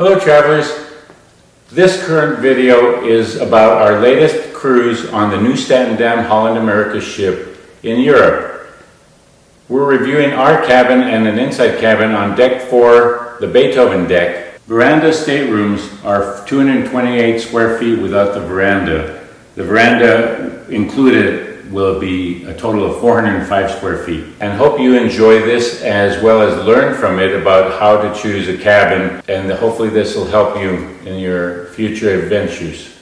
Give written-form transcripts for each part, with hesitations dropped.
Hello travelers, this current video is about our latest cruise on the Nieuw Statendam Holland America ship in Europe. We're reviewing our cabin and an inside cabin on deck 4, the Beethoven deck. Veranda staterooms are 228 square feet without the veranda. The veranda included will be a total of 405 square feet. And hope you enjoy this as well as learn from it about how to choose a cabin, and hopefully this will help you in your future adventures.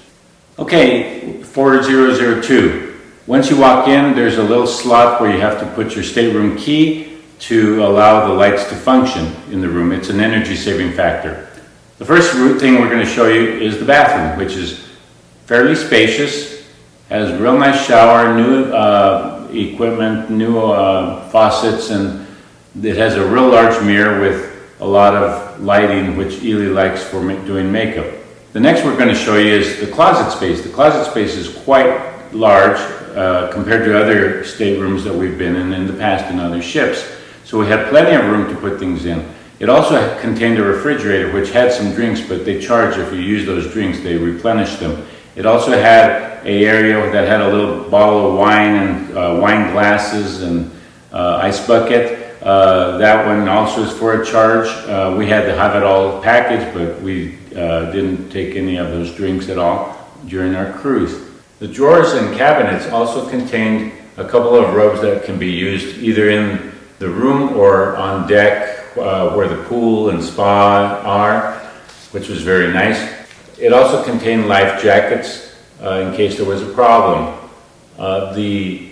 Okay, 4002. Once you walk in, there's a little slot where you have to put your stateroom key to allow the lights to function in the room. It's an energy saving factor. The first thing we're going to show you is the bathroom, which is fairly spacious. Has a real nice shower, new equipment, new faucets, and it has a real large mirror with a lot of lighting, which Ely likes for doing makeup. The next we're going to show you is the closet space. The closet space is quite large compared to other staterooms that we've been in the past in other ships. So we had plenty of room to put things in. It also contained a refrigerator which had some drinks, but they charge if you use those drinks, they replenish them. It also had an area that had a little bottle of wine and wine glasses and ice bucket. That one also is for a charge. We had to have it all packaged, but we didn't take any of those drinks at all during our cruise. The drawers and cabinets also contained a couple of robes that can be used either in the room or on deck where the pool and spa are, which was very nice. It also contained life jackets in case there was a problem. The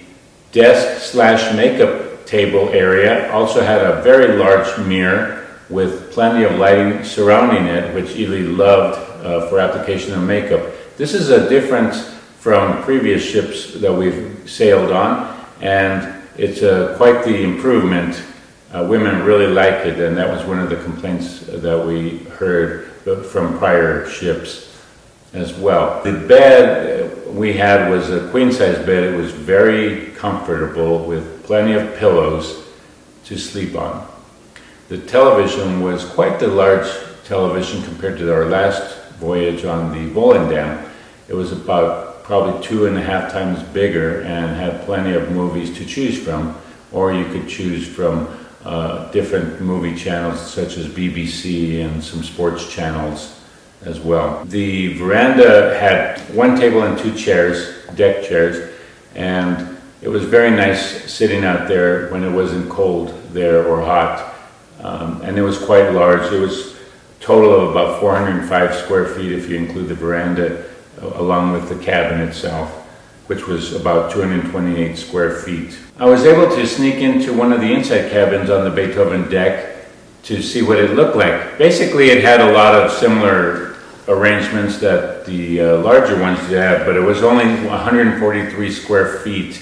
desk/makeup table area also had a very large mirror with plenty of lighting surrounding it, which Ely loved for application of makeup. This is a difference from previous ships that we've sailed on, and it's quite the improvement. Women really like it, and that was one of the complaints that we heard from prior ships as well. The bed we had was a queen-size bed. It was very comfortable with plenty of pillows to sleep on. The television was quite the large television compared to our last voyage on the Volendam. It was about probably 2.5 times bigger and had plenty of movies to choose from, or you could choose from different movie channels such as BBC and some sports channels as well. The veranda had one table and 2 chairs, deck chairs, and it was very nice sitting out there when it wasn't cold there or hot. And it was quite large. It was a total of about 405 square feet if you include the veranda along with the cabin itself, which was about 228 square feet. I was able to sneak into one of the inside cabins on the Beethoven deck to see what it looked like. Basically, it had a lot of similar arrangements that the larger ones did have, but it was only 143 square feet.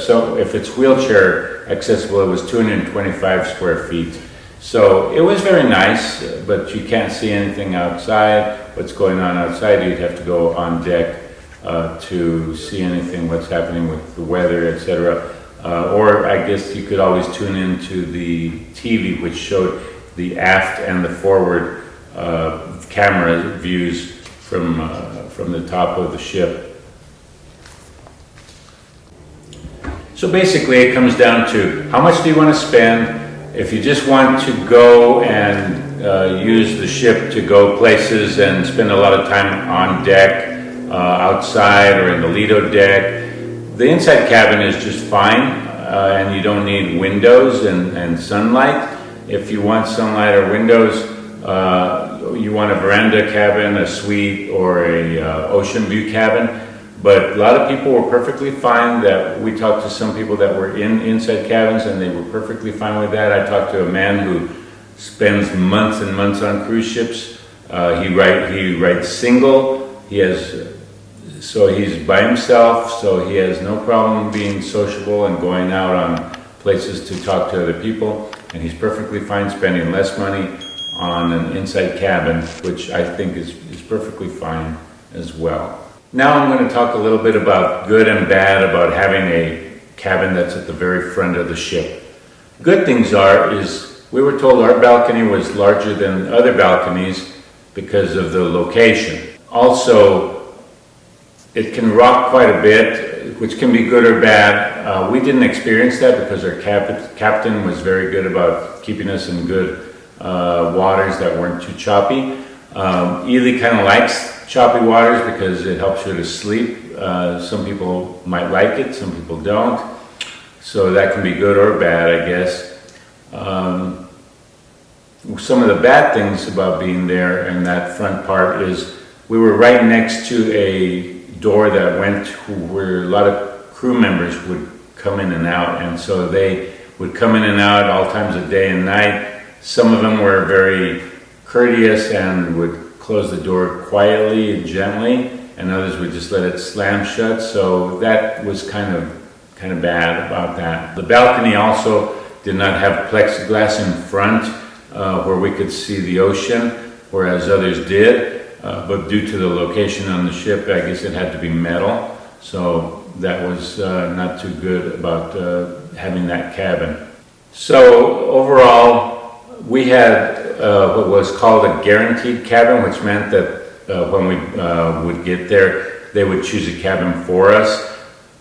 So if it's wheelchair accessible, it was 225 square feet. So it was very nice, but you can't see anything outside. What's going on outside, you'd have to go on deck to see anything, what's happening with the weather, etc. Or I guess you could always tune into the TV, which showed the aft and the forward camera views from the top of the ship. So basically it comes down to how much do you want to spend. If you just want to go and use the ship to go places and spend a lot of time on deck, outside or in the Lido deck, the inside cabin is just fine, and you don't need windows and sunlight. If you want sunlight or windows, you want a veranda cabin, a suite, or a ocean view cabin. But a lot of people were perfectly fine. That we talked to some people that were in inside cabins and they were perfectly fine with that. I talked to a man who spends months and months on cruise ships. He writes single. So he's by himself, so he has no problem being sociable and going out on places to talk to other people. And he's perfectly fine spending less money on an inside cabin, which I think is perfectly fine as well. Now I'm going to talk a little bit about good and bad about having a cabin that's at the very front of the ship. Good things is we were told our balcony was larger than other balconies because of the location. Also, it can rock quite a bit, which can be good or bad. We didn't experience that because our captain was very good about keeping us in good waters that weren't too choppy. Ely kind of likes choppy waters because it helps her to sleep. Some people might like it, some people don't. So that can be good or bad, I guess. Some of the bad things about being there in that front part is we were right next to a door that went where a lot of crew members would come in and out, and so they would come in and out all times of day and night. Some of them were very courteous and would close the door quietly and gently, and others would just let it slam shut. So that was kind of bad about that. The balcony also did not have plexiglass in front where we could see the ocean, whereas others did. But due to the location on the ship, I guess it had to be metal. So that was not too good about having that cabin. So overall, we had what was called a guaranteed cabin, which meant that when we would get there, they would choose a cabin for us.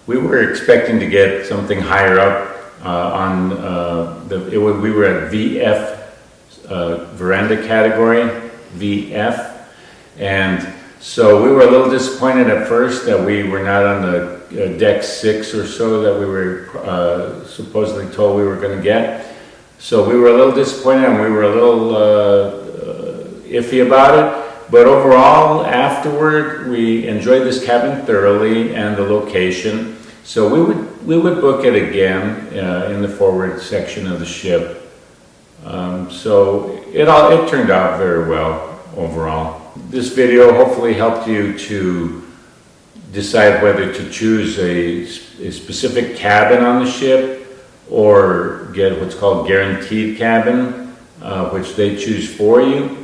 We were expecting to get something higher up we were at VF Veranda category, VF. And so we were a little disappointed at first that we were not on the deck 6 or so that we were supposedly told we were going to get. So we were a little disappointed and we were a little iffy about it. But overall, afterward, we enjoyed this cabin thoroughly and the location. So we would book it again in the forward section of the ship. So it turned out very well overall. This video hopefully helped you to decide whether to choose a specific cabin on the ship or get what's called guaranteed cabin, which they choose for you.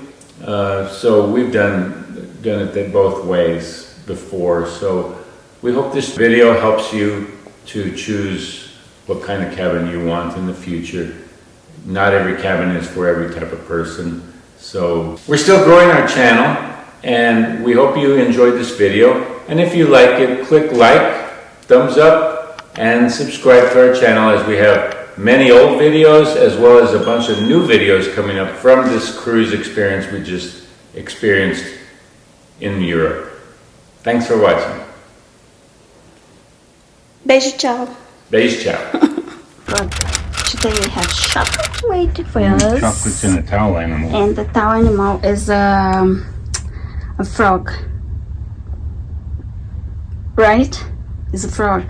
So we've done it both ways before. So we hope this video helps you to choose what kind of cabin you want in the future. Not every cabin is for every type of person. So we're still growing our channel and we hope you enjoyed this video. And if you like it, click like, thumbs up, and subscribe to our channel as we have many old videos as well as a bunch of new videos coming up from this cruise experience we just experienced in Europe. Thanks for watching. Beijo, ciao. Beijo, ciao. Good. Today we have chocolate waiting for us. Chocolate's in a towel animal. And the towel animal is a frog. Right? It's a frog.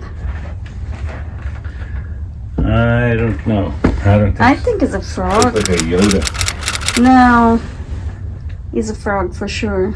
I don't know. I think it's a frog. It's like a Yoda. No. It's a frog for sure.